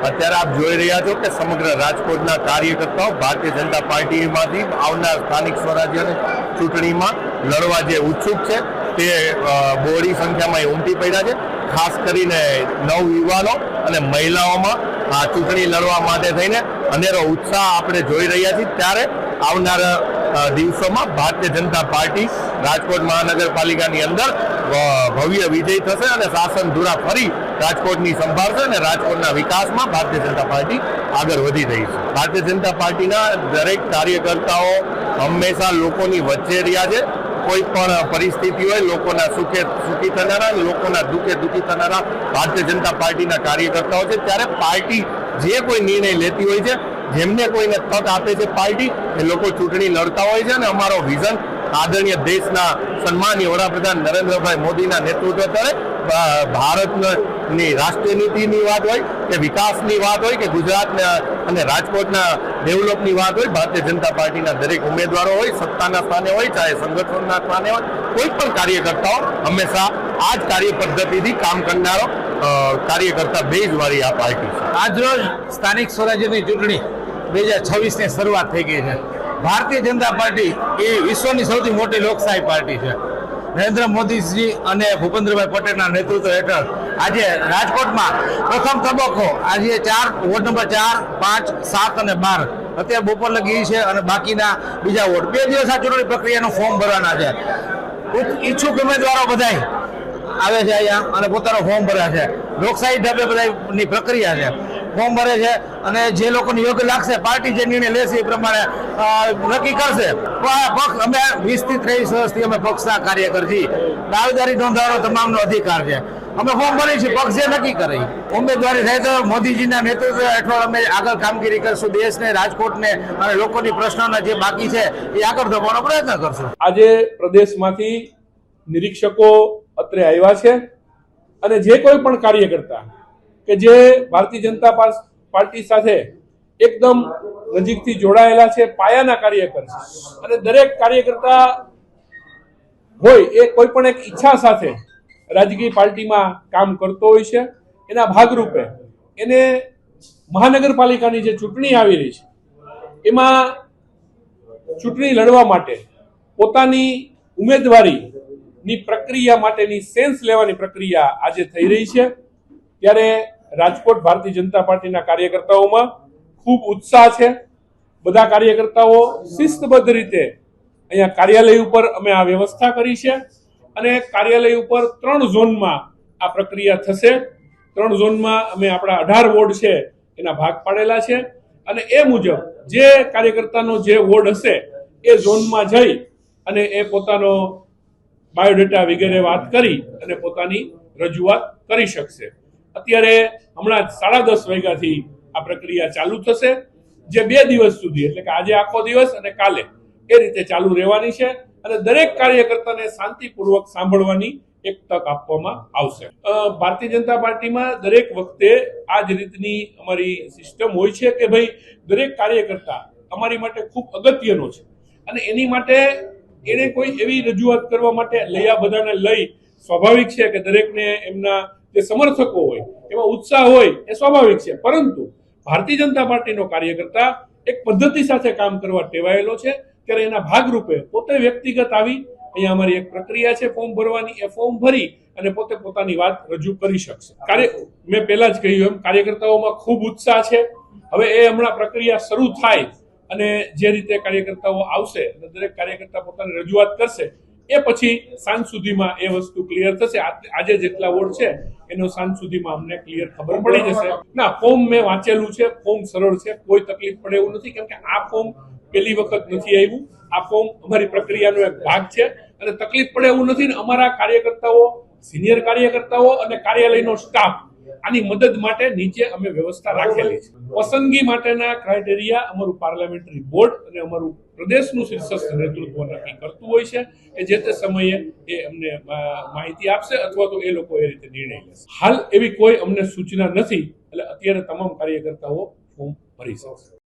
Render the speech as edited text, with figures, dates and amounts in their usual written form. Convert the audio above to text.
અત્યારે આપ જોઈ રહ્યા છો કે સમગ્ર રાજકોટના કાર્યકર્તાઓ ભારતીય જનતા પાર્ટીમાંથી આવનાર સ્થાનિક સ્વરાજ્યની ચૂંટણીમાં લડવા જે ઉત્સુક છે તે બહોળી સંખ્યામાં ઉમટી પડ્યા છે. ખાસ કરીને નવયુવાનો અને મહિલાઓમાં આ ચૂંટણી લડવા માટે થઈને અનેરો ઉત્સાહ આપણે જોઈ રહ્યા છીએ. ત્યારે આવનાર દિવસોમાં ભારતીય જનતા પાર્ટી રાજકોટ મહાનગરપાલિકાની અંદર ભવ્ય વિજય થશે અને શાસન ધુરા ફરી રાજકોટની સંભાળશે અને રાજકોટના વિકાસમાં ભારતીય જનતા પાર્ટી આગળ વધી રહી છે. ભારતીય જનતા પાર્ટીના દરેક કાર્યકર્તાઓ હંમેશા લોકોની વચ્ચે રહ્યા છે. કોઈ પણ પરિસ્થિતિ હોય લોકોના સુખે સુખી થનારા, લોકોના દુઃખે દુઃખી થનારા ભારતીય જનતા પાર્ટીના કાર્યકર્તાઓ છે. ત્યારે પાર્ટી જે કોઈ નિર્ણય લેતી હોય છે, જેમને કોઈને તક આપે છે પાર્ટી, એ લોકો ચૂંટણી લડતા હોય છે અને અમારો વિઝન આદરણીય દેશના સન્માનીય વડાપ્રધાન નરેન્દ્રભાઈ મોદીના નેતૃત્વ તળે ભારતની રાષ્ટ્રીય નીતિની વાત હોય કે વિકાસની વાત હોય કે ગુજરાત અને રાજકોટના ડેવલપની વાત હોય, ભારતીય જનતા પાર્ટીના દરેક ઉમેદવારો હોય, સત્તાના સ્થાને હોય, ચાહે સંગઠનના સ્થાને હોય, કોઈ પણ કાર્યકર્તાઓ હંમેશા આ જ કાર્ય પદ્ધતિથી કામ કરનારો કાર્યકર્તા બેઝવાળી આ પાર્ટી છે. આજરોજ સ્થાનિક સ્વરાજ્યની ચૂંટણી 2026ની શરૂઆત થઈ ગઈ છે. ભારતીય જનતા પાર્ટી એ વિશ્વની સૌથી મોટી લોકશાહી પાર્ટી છે. નરેન્દ્ર મોદીજી અને ભૂપેન્દ્રભાઈ પટેલના નેતૃત્વ હેઠળ આજે રાજકોટમાં પ્રથમ તબક્કો આજે વોર્ડ નંબર 4, 5, 7 અને 12 અત્યારે બપોર લગી છે અને બાકીના બીજા વોર્ડ 2 દિવસ આ ચૂંટણી પ્રક્રિયાનું ફોર્મ ભરવાના છે. ઈચ્છુક ઉમેદવારો બધાય આવે છે અહીંયા અને પોતાનું ફોર્મ ભરે છે. લોકશાહી ઢબે બધાની પ્રક્રિયા છે. ફોર્મ ભરે છે અને જે લોકોને યોગ્ય લાગશે પાર્ટી જે નિર્ણય લેશે એ પ્રમાણે નક્કી કરશે. પક્ષ અમે 20 થી 23 વર્ષથી અમે પક્ષના કાર્યકર છીએ. દાવેદારી નોંધાવવાનો તમામનો અધિકાર છે. અમે ફોર્મ ભરી છીએ, પક્ષ જે નક્કી કરે ઉમેદવારી થાય તો મોદીજીના નેતૃત્વ હેઠળ અમે આગળ કામગીરી કરશું. દેશને, રાજકોટને અને લોકોની પ્રશ્નોના જે બાકી છે એ આગળ ધપાવવાનો પ્રયત્ન કરશું. આજે પ્રદેશમાંથી નિરીક્ષકો અત્રે આવ્યા છે અને જે કોઈ પણ કાર્યકર્તા કે જે ભારતીય જનતા પાર્ટી સાથે એકદમ નજીકથી જોડાયેલા છે, પાયાના કાર્યકર છે અને દરેક કાર્યકર્તા હોય એ કોઈ પણ એક ઈચ્છા સાથે રાજકીય પાર્ટીમાં કામ કરતો હોય છે. એના ભાગરૂપે એને મહાનગરપાલિકાની જે ચૂંટણી આવી રહી છે એમાં ચૂંટણી લડવા માટે પોતાની ઉમેદવારીની પ્રક્રિયા માટેની સેન્સ લેવાની પ્રક્રિયા આજે થઈ રહી છે. ત્યારે રાજકોટ ભારતીય જનતા પાર્ટીના કાર્યકર્તાઓમાં ખૂબ ઉત્સાહ છે. બધા કાર્યકર્તાઓ શિસ્તબદ્ધ રીતે અહીંયા કાર્યાલય ઉપર અમે આ વ્યવસ્થા કરી છે અને કાર્યાલય ઉપર 3 ઝોનમાં આ પ્રક્રિયા થશે. 3 ઝોનમાં અમે આપણા 18 વોર્ડ છે એના ભાગ પાડેલા છે અને એ મુજબ જે કાર્યકર્તાનો જે વોર્ડ હશે એ ઝોનમાં જઈ અને એ પોતાનો બાયોડેટા વગેરે વાત કરી અને પોતાની રજૂઆત કરી શકશે. અત્યારે હમણાં 10:30 વાગ્યાથી આ પ્રક્રિયા ચાલુ થશે, જે 2 દિવસ સુધી એટલે કે આજે આખો દિવસ અને કાલે એ રીતે ચાલુ રહેવાની છે અને દરેક કાર્યકર્તાને શાંતિપૂર્વક સાંભળવાની એક તક આપવામાં આવશે. ભારતીય જનતા પાર્ટીમાં દરેક વખતે આ જ રીતની અમારી સિસ્ટમ હોય છે કે ભાઈ દરેક કાર્યકર્તા અમારી માટે ખૂબ અગત્યનો છે અને એની માટે એને કોઈ એવી રજૂઆત કરવા માટે લઈ બધાને લઈ સ્વાભાવિક છે કે દરેકને એમના જે સમર્થકો હોય એમાં ઉત્સાહ હોય એ સ્વાભાવિક છે. પરંતુ ભારતીય જનતા પાર્ટીનો કાર્યકર્તા એક પદ્ધતિ સાથે કામ કરવા ટેવાયેલો છે. ત્યારે એના ભાગરૂપે પોતે વ્યક્તિગત આવી અહીંયા અમારી એક પ્રક્રિયા છે ફોર્મ ભરવાની, એ ફોર્મ ભરી અને પોતે પોતાની વાત રજૂ કરી શકશે. મેં પહેલા જ કહ્યું એમ કાર્યકર્તાઓમાં ખૂબ ઉત્સાહ છે. હવે એ હમણાં પ્રક્રિયા શરૂ થાય અને જે રીતે કાર્યકર્તાઓ આવશે અને દરેક કાર્યકર્તા પોતાની રજૂઆત કરશે એ પછી સાંજ સુધીમાં એ વસ્તુ ક્લિયર થશે. આજે જેટલા વોર્ડ છે એનો સાંજ સુધીમાં અમને ક્લિયર ખબર પડી જશે. ના, ફોર્મ મેં વાંચેલું છે, ફોર્મ સરળ છે, કોઈ તકલીફ પડે એવું નથી. કેમ કે આ ફોર્મ પહેલી વખત નથી આવ્યું. આ ફોર્મ અમારી પ્રક્રિયાનો એક ભાગ છે અને તકલીફ પડે એવું નથી. ને અમારા કાર્યકર્તાઓ, સિનિયર કાર્યકર્તાઓ અને કાર્યાલયનો સ્ટાફ આની મદદ માટે નીચે અમે વ્યવસ્થા રાખેલી છે. પસંદગી માટેના ક્રાઇટેરિયા અમારું પાર્લામેન્ટરી બોર્ડ અને અમારું પ્રદેશનું શીર્ષસ્થ નેતૃત્વ નક્કી કરતું હોય છે કે જે તે સમયે એ અમને માહિતી આપશે અથવા તો એ લોકો એ રીતે નિર્ણય લેશે. હાલ એવી કોઈ અમને સૂચના નથી એટલે અત્યારે તમામ કાર્યકર્તાઓ ફોર્મ ભરી શકશે.